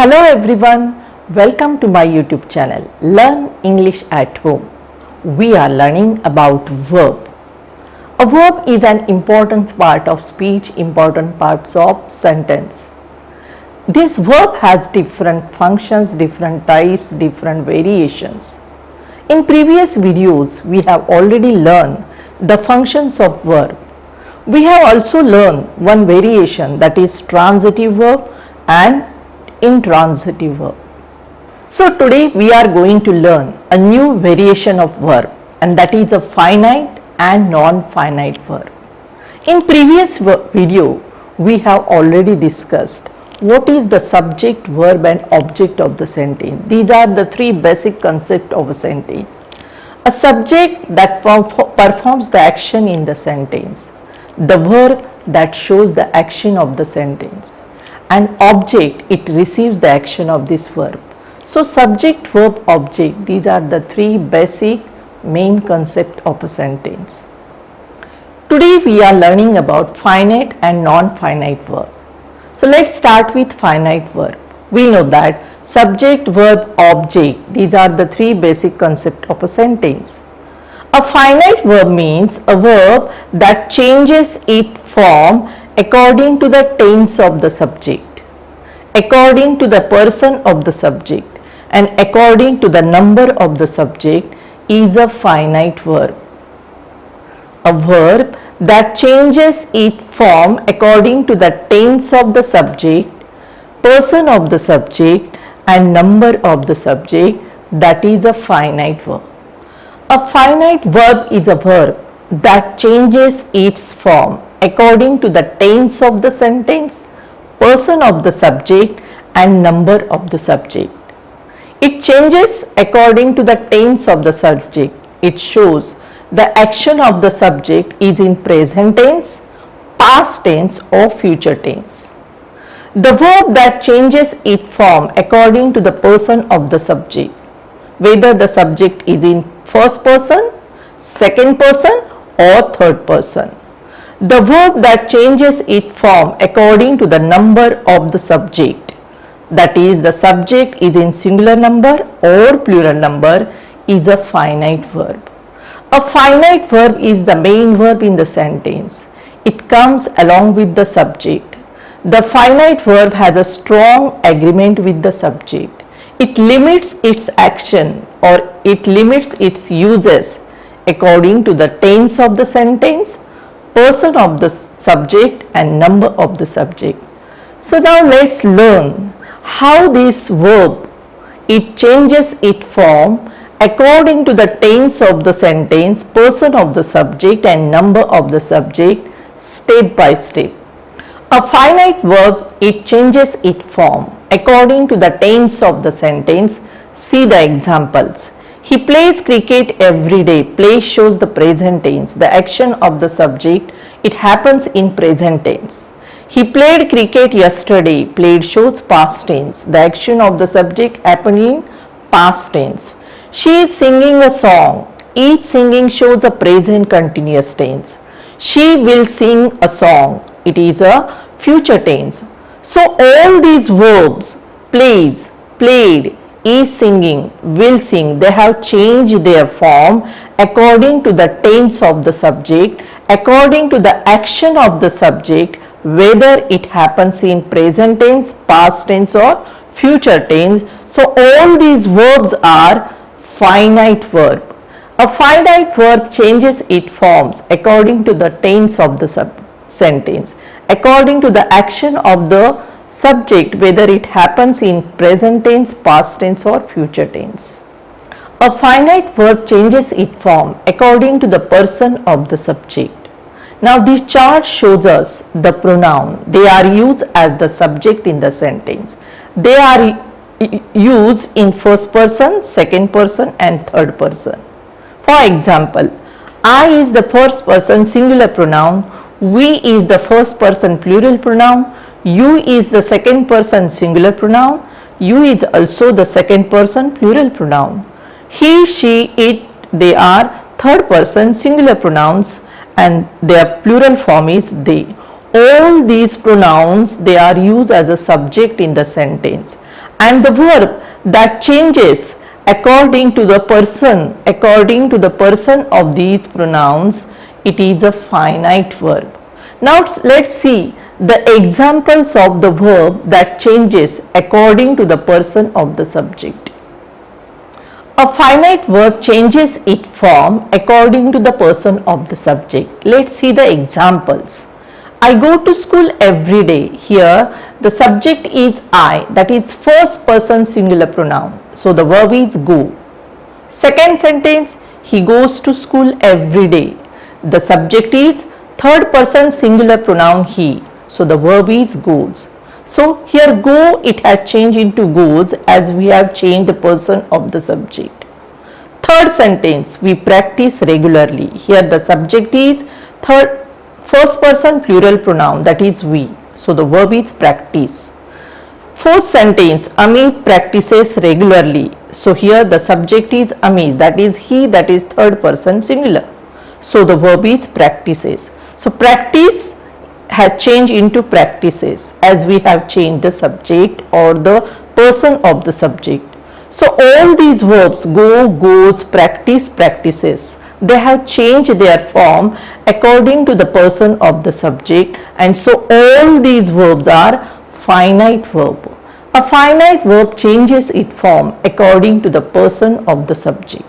Hello everyone, welcome to my YouTube channel Learn English at Home. We are learning about verb. A verb is an important part of speech, important parts of sentence. This verb has different functions, different types, different variations. In previous videos, we have already learned the functions of verb. We have also learned one variation, that is transitive verb and intransitive verb. So today we are going to learn a new variation of verb, and that is a finite and non-finite verb. In previous video we have already discussed what is the subject, verb and object of the sentence. These are the three basic concepts of a sentence. A subject that performs the action in the sentence, the verb that shows the action of the sentence, and object, it receives the action of this verb. So subject, verb, object, these are the three basic main concepts of a sentence. Today we are learning about finite and non-finite verb. So let's start with finite verb. We know that subject, verb, object, these are the three basic concepts of a sentence. A finite verb means a verb that changes its form according to the tense of the subject, according to the person of the subject, and according to the number of the subject is a finite verb. A verb that changes its form according to the tense of the subject, person of the subject, and number of the subject, that is a finite verb. A finite verb is a verb that changes its form according to the tense of the sentence, person of the subject, and number of the subject. It changes according to the tense of the subject. It shows the action of the subject is in present tense, past tense, or future tense. The verb that changes its form according to the person of the subject, whether the subject is in first person, second person, or third person. The verb that changes its form according to the number of the subject, that is the subject is in singular number or plural number, is a finite verb. A finite verb is the main verb in the sentence. It comes along with the subject. The finite verb has a strong agreement with the subject. It limits its action or it limits its uses according to the tense of the sentence, person of the subject, and number of the subject. So now let's learn how this verb, it changes its form according to the tense of the sentence, person of the subject, and number of the subject, step by step. A finite verb, it changes its form according to the tense of the sentence. See the examples. He plays cricket every day. Play shows the present tense. The action of the subject, it happens in present tense. He played cricket yesterday. Played shows past tense. The action of the subject happened in past tense. She is singing a song. Each singing shows a present continuous tense. She will sing a song. It is a future tense. So all these verbs, plays, played, is singing, will sing, they have changed their form according to the tense of the subject, according to the action of the subject, whether it happens in present tense, past tense, or future tense. So all these verbs are finite verb. A finite verb changes its forms according to the tense of the sentence, according to the action of the subject, whether it happens in present tense, past tense, or future tense. A finite verb changes its form according to the person of the subject. Now this chart shows us the pronoun. They are used as the subject in the sentence. They are used in first person, second person, and third person. For example, I is the first person singular pronoun, we is the first person plural pronoun, you is the second person singular pronoun, you is also the second person plural pronoun. He, she, it, they are third person singular pronouns and their plural form is they. All these pronouns, they are used as a subject in the sentence and the verb that changes according to the person of these pronouns, it is a finite verb. Now let's see the examples of the verb that changes according to the person of the subject. A finite verb changes its form according to the person of the subject. Let's see the examples. I go to school every day. Here the subject is I, that is first person singular pronoun. So the verb is go. Second sentence, he goes to school every day. The subject is third person singular pronoun he. So the verb is goes. So here go, it has changed into goes as we have changed the person of the subject. Third sentence, we practice regularly. Here the subject is first person plural pronoun, that is we. So the verb is practice. Fourth sentence, Amit practices regularly. So here the subject is Amit, that is he, that is third person singular. So the verb is practices. So practice had changed into practices as we have changed the subject or the person of the subject. So all these verbs go, goes, practice, practices, they have changed their form according to the person of the subject, and so all these verbs are finite verb. A finite verb changes its form according to the person of the subject.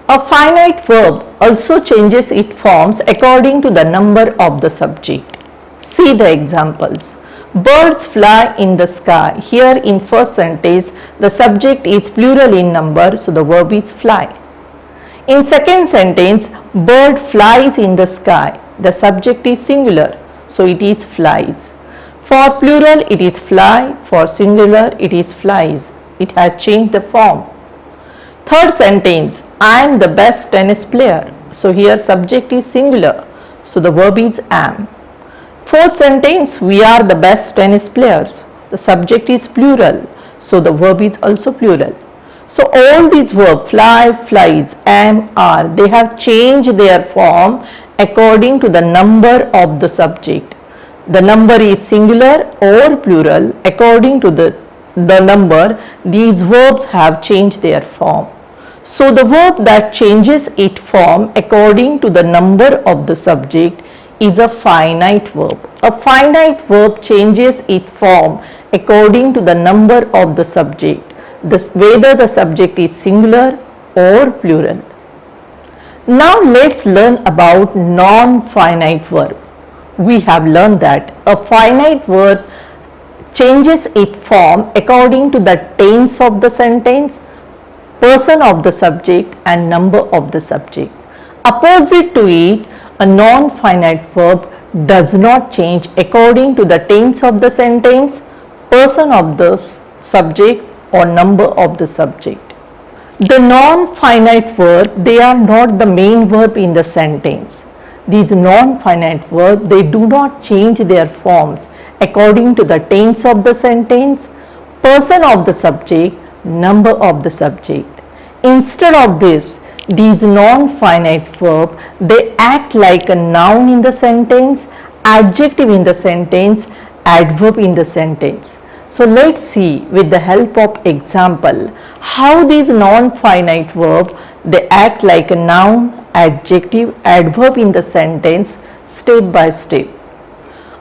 A finite verb also changes its forms according to the number of the subject. See the examples. Birds fly in the sky. Here in first sentence, the subject is plural in number, so the verb is fly. In second sentence, bird flies in the sky. The subject is singular, so it is flies. For plural, it is fly. For singular, it is flies. It has changed the form. Third sentence, I am the best tennis player. So here subject is singular, so the verb is am. Fourth sentence, we are the best tennis players. The subject is plural, so the verb is also plural. So all these verbs, fly, flies, am, are, they have changed their form according to the number of the subject. The number is singular or plural. According to the number, these verbs have changed their form. So the verb that changes its form according to the number of the subject is a finite verb. A finite verb changes its form according to the number of the subject, whether the subject is singular or plural. Now let's learn about non-finite verb. We have learned that a finite verb changes its form according to the tense of the sentence, person of the subject and number of the subject. Opposite to it, a non-finite verb does not change according to the tense of the sentence, person of the subject or number of the subject. The non-finite verb, they are not the main verb in the sentence. These non-finite verbs, they do not change their forms according to the tense of the sentence, person of the subject, number of the subject. Instead of this, these non-finite verbs, they act like a noun in the sentence, adjective in the sentence, adverb in the sentence. So let's see with the help of example how these non-finite verbs, they act like a noun, adjective, adverb in the sentence step by step.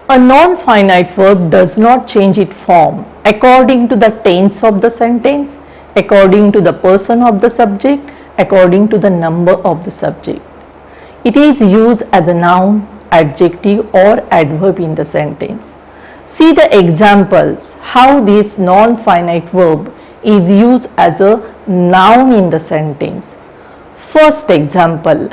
A non-finite verb does not change its form according to the tense of the sentence, according to the person of the subject, according to the number of the subject. It is used as a noun, adjective or adverb in the sentence. See the examples how this non-finite verb is used as a noun in the sentence. First example,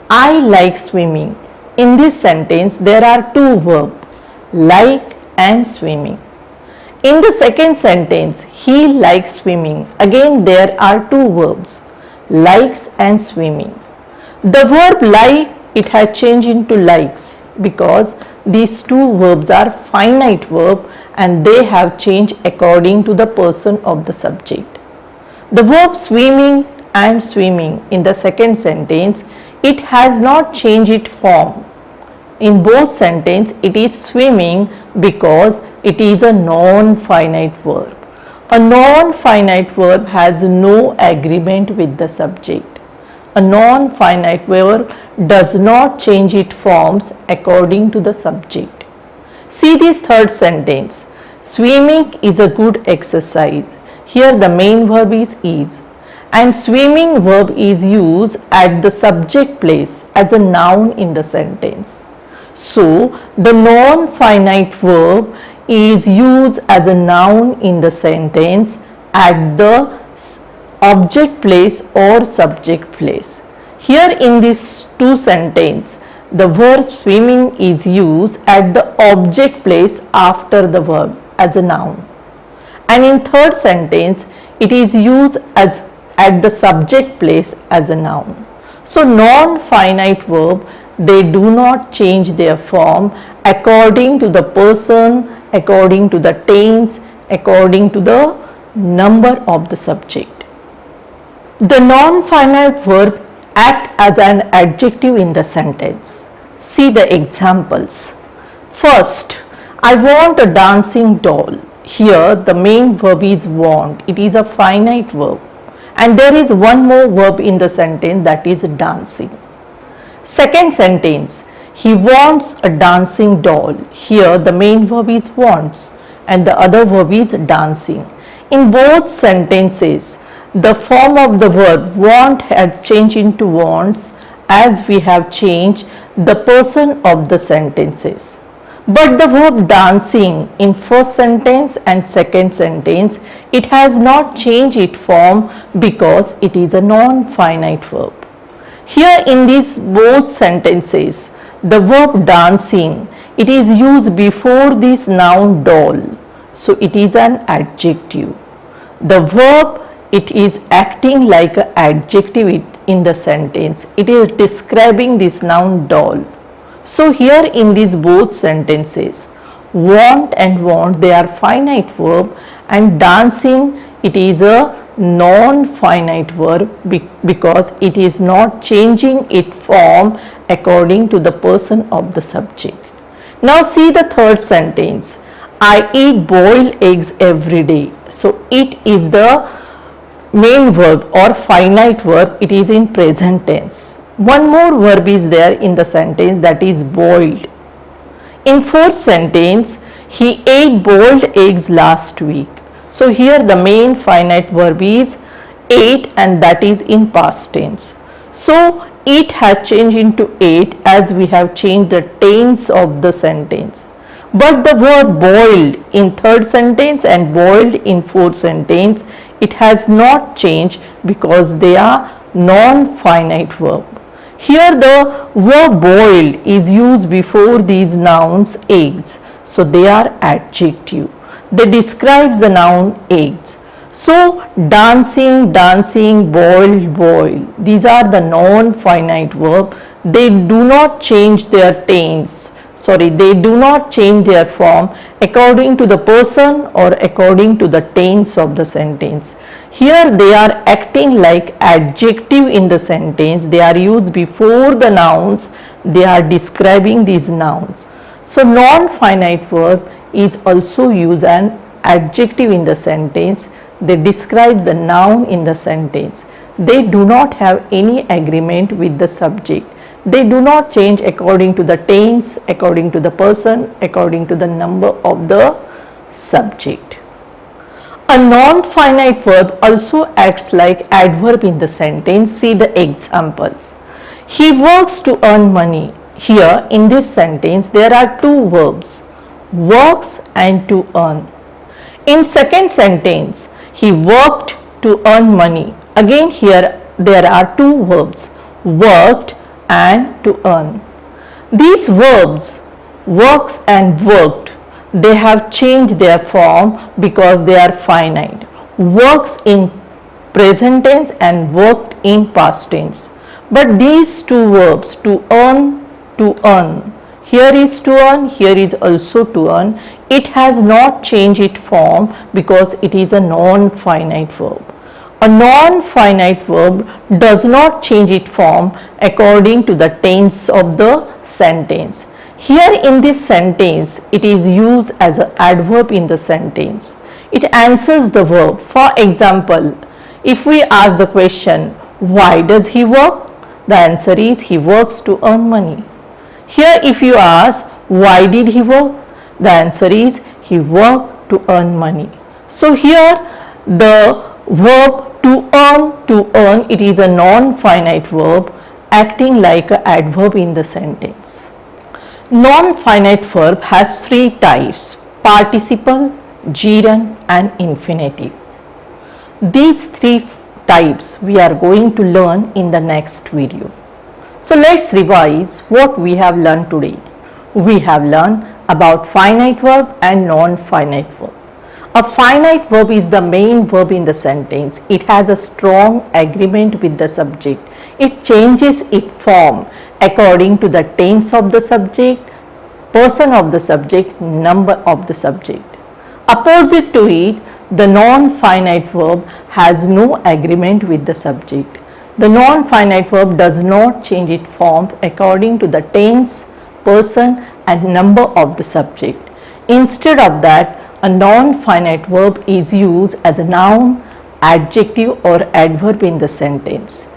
I like swimming. In this sentence, there are two verbs, like and swimming. In the second sentence, he likes swimming. Again, there are two verbs, likes and swimming. The verb like, it has changed into likes because these two verbs are finite verb and they have changed according to the person of the subject. The verb swimming and swimming in the second sentence, it has not changed its form. In both sentences, it is swimming because it is a non-finite verb. A non-finite verb has no agreement with the subject. A non-finite verb does not change its forms according to the subject. See this third sentence. Swimming is a good exercise. Here the main verb is and swimming verb is used at the subject place as a noun in the sentence. So the non-finite verb is used as a noun in the sentence at the object place or subject place. Here in these two sentences, the verb swimming is used at the object place after the verb as a noun. And in third sentence, it is used as at the subject place as a noun. So non-finite verb, they do not change their form according to the person, according to the tense, according to the number of the subject. The non-finite verb act as an adjective in the sentence. See the examples. First, I want a dancing doll. Here the main verb is want. It is a finite verb. And there is one more verb in the sentence, that is dancing. Second sentence, he wants a dancing doll. Here the main verb is wants and the other verb is dancing. In both sentences, the form of the verb want has changed into wants as we have changed the person of the sentences. But the verb dancing in first sentence and second sentence, it has not changed its form because it is a non-finite verb. Here in these both sentences, the verb dancing, it is used before this noun doll. So it is an adjective. The verb, it is acting like an adjective in the sentence. It is describing this noun doll. So here in these both sentences, want and want, they are finite verb, and dancing, it is a non-finite verb because it is not changing its form according to the person of the subject. Now see the third sentence. I eat boiled eggs every day. So it is the main verb or finite verb. It is in present tense. One more verb is there in the sentence, that is boiled. In fourth sentence, he ate boiled eggs last week. So here the main finite verb is ate and that is in past tense. So it has changed into ate as we have changed the tense of the sentence. But the verb boiled in third sentence and boiled in fourth sentence, it has not changed because they are non-finite verb. Here the verb boiled is used before these nouns eggs. So they are adjective. They describe the noun eggs. So dancing, dancing, boiled, boiled. These are the non-finite verb. They do not change their tense. They do not change their form according to the person or according to the tense of the sentence. Here they are acting like adjective in the sentence. They are used before the nouns. They are describing these nouns. So non-finite verb is also used an adjective in the sentence. They describe the noun in the sentence. They do not have any agreement with the subject. They do not change according to the tense, according to the person, according to the number of the subject. A non-finite verb also acts like adverb in the sentence. See the examples. He works to earn money. Here in this sentence there are two verbs, works and to earn. In second sentence, he worked to earn money. Again here there are two verbs, worked and to earn. These verbs, works and worked, they have changed their form because they are finite. Works in present tense and worked in past tense. But these two verbs, to earn, here is to earn, here is also to earn. It has not changed its form because it is a non-finite verb. A non-finite verb does not change its form according to the tense of the sentence. Here in this sentence, it is used as an adverb in the sentence. It answers the verb. For example, if we ask the question, why does he work? The answer is he works to earn money. Here if you ask, why did he work? The answer is he worked to earn money. So here the verb to earn, it is a non-finite verb acting like an adverb in the sentence. Non-finite verb has three types: participle, gerund and infinitive. These three types we are going to learn in the next video. So let's revise what we have learned today. We have learned about finite verb and non-finite verb. A finite verb is the main verb in the sentence. It has a strong agreement with the subject. It changes its form according to the tense of the subject, person of the subject, number of the subject. Opposite to it, the non-finite verb has no agreement with the subject. The non-finite verb does not change its form according to the tense, person and number of the subject. Instead of that, a non-finite verb is used as a noun, adjective or adverb in the sentence.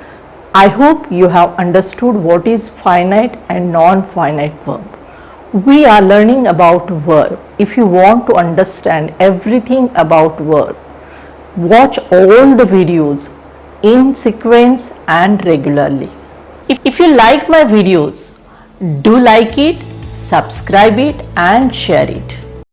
I hope you have understood what is finite and non-finite verb. We are learning about verb. If you want to understand everything about verb, watch all the videos in sequence and regularly. If you like my videos, do like it, subscribe it and share it.